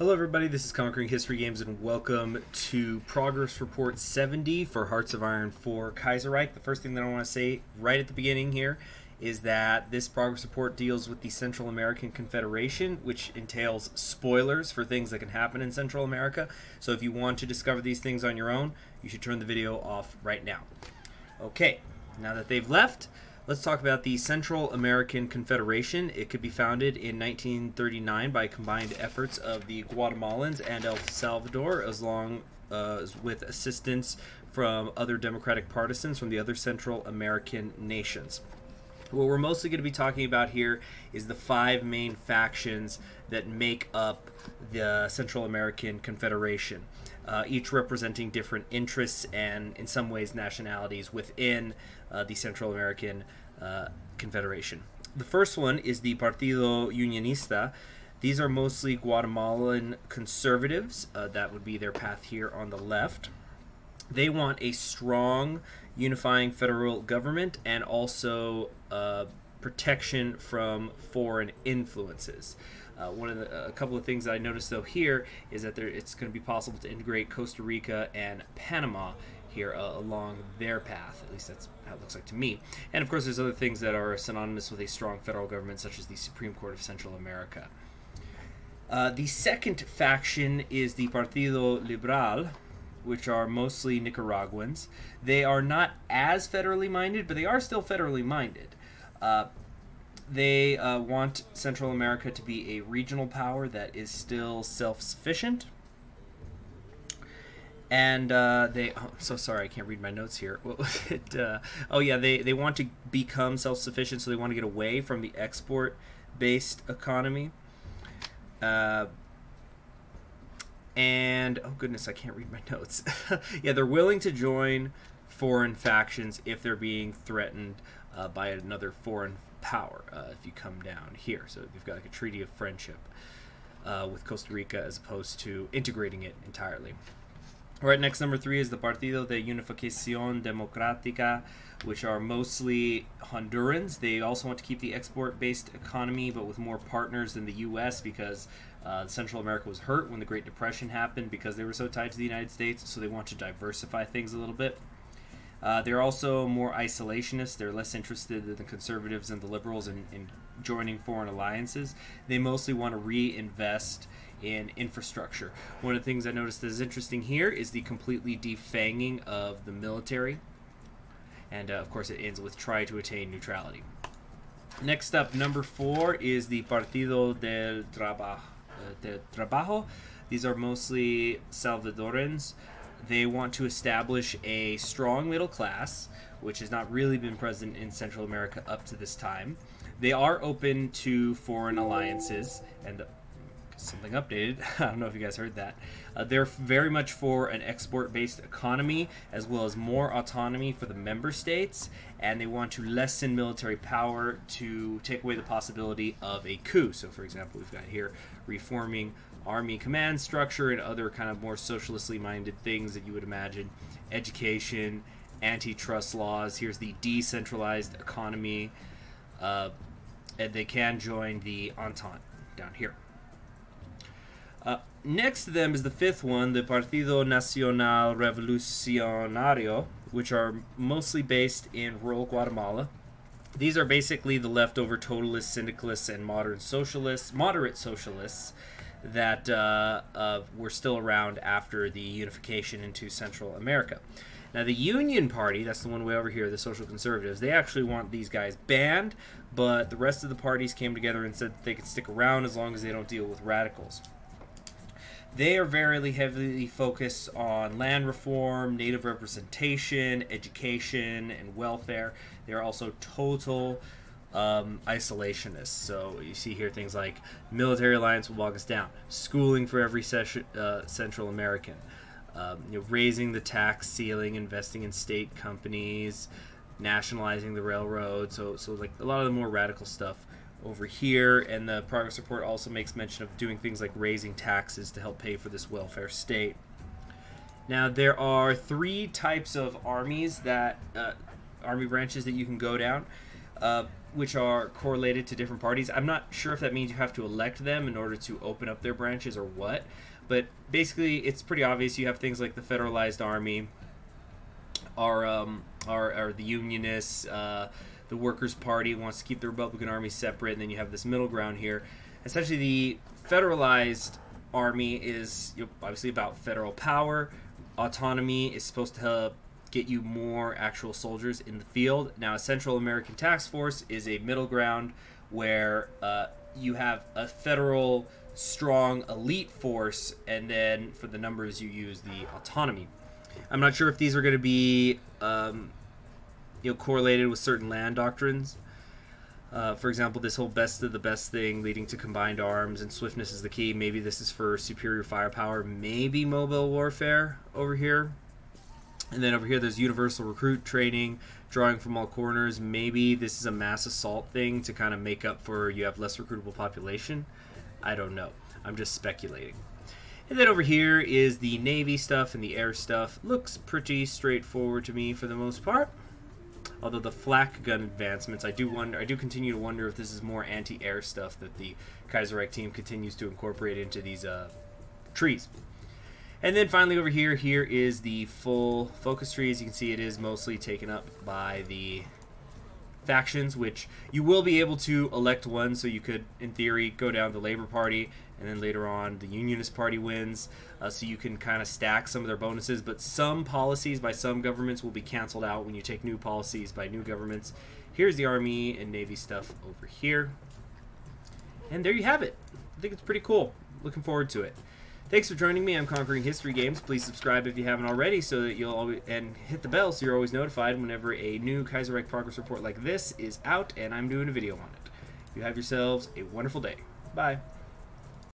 Hello everybody, this is Conquering History Games and welcome to Progress Report 70 for Hearts of Iron 4 Kaiserreich. The first thing that I want to say right at the beginning here is that this progress report deals with the Central American Confederation, which entails spoilers for things that can happen in Central America. So if you want to discover these things on your own, you should turn the video off right now. Okay, now that they've left, let's talk about the Central American Confederation. It could be founded in 1939 by combined efforts of the Guatemalans and El Salvador, as long as with assistance from other democratic partisans from the other Central American nations. What we're mostly going to be talking about here is the five main factions that make up the Central American Confederation, each representing different interests and, in some ways, nationalities within the Central American Confederation. The first one is the Partido Unionista. These are mostly Guatemalan conservatives. That would be their path here on the left. They want a strong, unifying federal government and also protection from foreign influences. A couple of things that I noticed though here is that it's going to be possible to integrate Costa Rica and Panama here along their path. At least that's how it looks like to me. And of course there's other things that are synonymous with a strong federal government, such as the Supreme Court of Central America. The second faction is the Partido Liberal, which are mostly Nicaraguans. They are not as federally minded, but they are still federally minded. They want Central America to be a regional power that is still self-sufficient. And I'm so sorry, I can't read my notes here. What was it? Oh yeah, they want to become self-sufficient, so they want to get away from the export-based economy. And oh goodness, I can't read my notes. Yeah, they're willing to join foreign factions if they're being threatened by another foreign power. If you come down here, so they've got like a treaty of friendship with Costa Rica as opposed to integrating it entirely. All right, next, number 3 is the Partido de Unificación Democrática, which are mostly Hondurans. They also want to keep the export-based economy, but with more partners than the U.S. because Central America was hurt when the Great Depression happened because they were so tied to the United States, so they want to diversify things a little bit. They're also more isolationist. They're less interested than the conservatives and the liberals in joining foreign alliances. They mostly want to reinvest in infrastructure. One of the things I noticed that is interesting here is the completely defanging of the military. And of course it ends with try to attain neutrality. Next up, number 4 is the Partido De Trabajo. These are mostly Salvadorans. They want to establish a strong middle class, which has not really been present in Central America up to this time. They are open to foreign alliances, and something updated. I don't know if you guys heard that. They're very much for an export-based economy as well as more autonomy for the member states, and they want to lessen military power to take away the possibility of a coup. So for example, we've got here reforming army command structure and other kind of more socialistly minded things that you would imagine. Education, antitrust laws. Here's the decentralized economy. And they can join the Entente down here. Next to them is the 5th one, the Partido Nacional Revolucionario, which are mostly based in rural Guatemala. These are basically the leftover totalists, syndicalists, and moderate socialists that were still around after the unification into Central America. Now the Union Party, that's the one way over here, the Social Conservatives, they actually want these guys banned, but the rest of the parties came together and said that they could stick around as long as they don't deal with radicals. They are very heavily focused on land reform, native representation, education, and welfare. They are also total isolationists. So you see here things like military alliance will bog us down, schooling for every Central American, raising the tax ceiling, investing in state companies, nationalizing the railroad. So like a lot of the more radical stuff over here, and the progress report also makes mention of doing things like raising taxes to help pay for this welfare state. Now there are 3 types of armies that army branches that you can go down. which are correlated to different parties. I'm not sure if that means you have to elect them in order to open up their branches or what, but basically it's pretty obvious. You have things like the Federalized Army, are the Unionists, the Workers' Party wants to keep the Republican Army separate, and then you have this middle ground here. Essentially, the Federalized Army is obviously about federal power. Autonomy is supposed to get you more actual soldiers in the field. Now, a Central American Task Force is a middle ground where you have a federal strong elite force, and then for the numbers you use the autonomy. I'm not sure if these are going to be correlated with certain land doctrines. For example, this whole best of the best thing leading to combined arms and swiftness is the key. Maybe this is for superior firepower, maybe mobile warfare over here. And then over here there's universal recruit training, drawing from all corners. Maybe this is a mass assault thing to kind of make up for you have less recruitable population. I don't know. I'm just speculating. And then over here is the Navy stuff and the air stuff. Looks pretty straightforward to me for the most part. Although the flak gun advancements, I do continue to wonder if this is more anti-air stuff that the Kaiserreich team continues to incorporate into these trees. And then finally over here is the full focus tree. As you can see, it is mostly taken up by the factions, which you will be able to elect one, so you could, in theory, go down the Labor Party, and then later on the Unionist Party wins, so you can kind of stack some of their bonuses, but some policies by some governments will be canceled out when you take new policies by new governments. Here's the Army and Navy stuff over here. And there you have it. I think it's pretty cool. Looking forward to it. Thanks for joining me. I'm Conquering History Games. Please subscribe if you haven't already, so that you'll always, and hit the bell so you're always notified whenever a new Kaiserreich progress report like this is out and I'm doing a video on it. You have yourselves a wonderful day. Bye.